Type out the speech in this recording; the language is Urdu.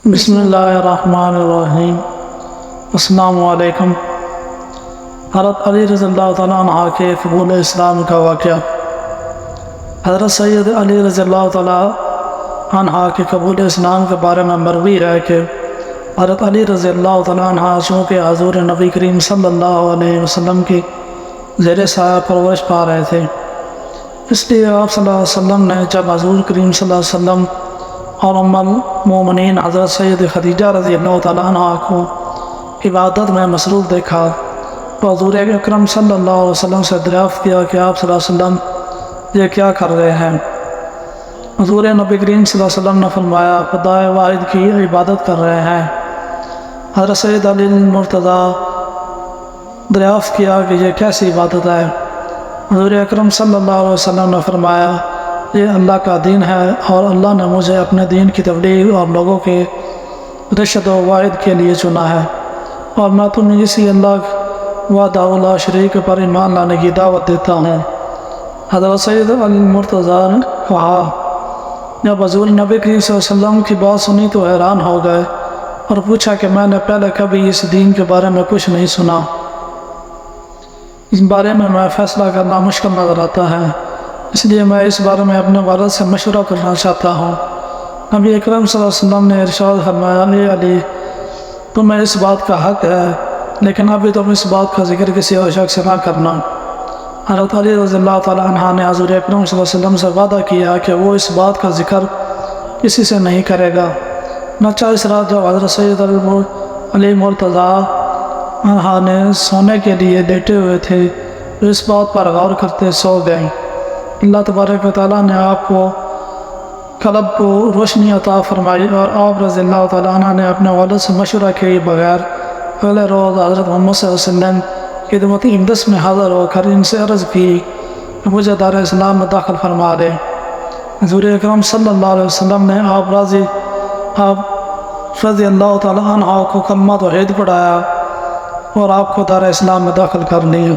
بسم اللہ الرحمن الرحیم۔ السلام علیکم۔ حضرت علی رضی اللہ تعالیٰ عنہ کے قبول اسلام کا واقعہ۔ حضرت سید علی رضی اللہ تعالیٰ عنہ کے قبول اسلام کے بارے میں مروی ہے کہ حضرت علی رضی اللہ تعالیٰ عنہ چونکہ حضور نبی کریم صلی اللہ علیہ وسلم کی زیر سایہ پرورش پا رہے تھے، اس لیے آپ صلی اللہ علیہ وسلم نے جب حضور کریم صلی اللہ علیہ وسلم اور ام المومنین حضرت سید خدیجہ رضی اللہ تعالیٰ عنہ کو عبادت میں مصروف دیکھا تو حضور اکرم صلی اللہ علیہ وسلم سے دریافت کیا کہ آپ صلی اللہ علیہ وسلم یہ کیا کر رہے ہیں؟ حضور نبی کریم صلی اللہ علیہ وسلم نے فرمایا خدا واحد کی عبادت کر رہے ہیں۔ حضرت سید علی المرتضیٰ دریافت کیا کہ یہ کیسی عبادت ہے؟ حضور اکرم صلی اللہ علیہ وسلم نے فرمایا یہ اللہ کا دین ہے اور اللہ نے مجھے اپنے دین کی تبلیغ اور لوگوں کے رشد و واحد کے لیے چنا ہے، اور میں تمہیں اسی اللہ وحدہ لا شریک پر ایمان لانے کی دعوت دیتا ہوں۔ حضرت سید علی المرتضیٰ نے کہا جب حضور نبی کریم صلی اللہ علیہ وسلم کی بات سنی تو حیران ہو گئے اور پوچھا کہ میں نے پہلے کبھی اس دین کے بارے میں کچھ نہیں سنا، اس بارے میں فیصلہ کرنا مشکل نظر آتا ہے، اس لیے میں اس بارے میں اپنے والد سے مشورہ کرنا چاہتا ہوں۔ نبی اکرم صلی اللہ علیہ وسلم نے ارشاد فرمایا علی تمہیں اس بات کا حق ہے، لیکن ابھی تم اس بات کا ذکر کسی اور شخص سے نہ کرنا۔ حضرت علی رضی اللہ تعالیٰ عنہ نے حضور اکرم صلی اللہ علیہ وسلم سے وعدہ کیا کہ وہ اس بات کا ذکر کسی سے نہیں کرے گا۔ نچہ اس رات جب حضرت سید علی مرتضیٰ عنہ نے سونے کے لیے لیٹے ہوئے تھے تو اس بات پر غور کرتے سو گئے۔ اللہ تبارک و تعالیٰ نے آپ کو قلب کو روشنی عطا فرمائی اور آپ رضی اللہ تعالیٰ عنہ نے اپنے والد سے مشورہ کیے بغیر اگلے روز حضرت محمد صلی اللہ علیہ وسلم خدمت اقدس میں حاضر ہو کر ان سے عرض کی کہ مجھے دار اسلام میں داخل فرما دے۔ حضور اکرم صلی اللہ علیہ وسلم نے آپ رضی اللہ تعالیٰ عنہ کو کلمہ توحید پڑھایا اور آپ کو دار اسلام میں داخل کر لیا۔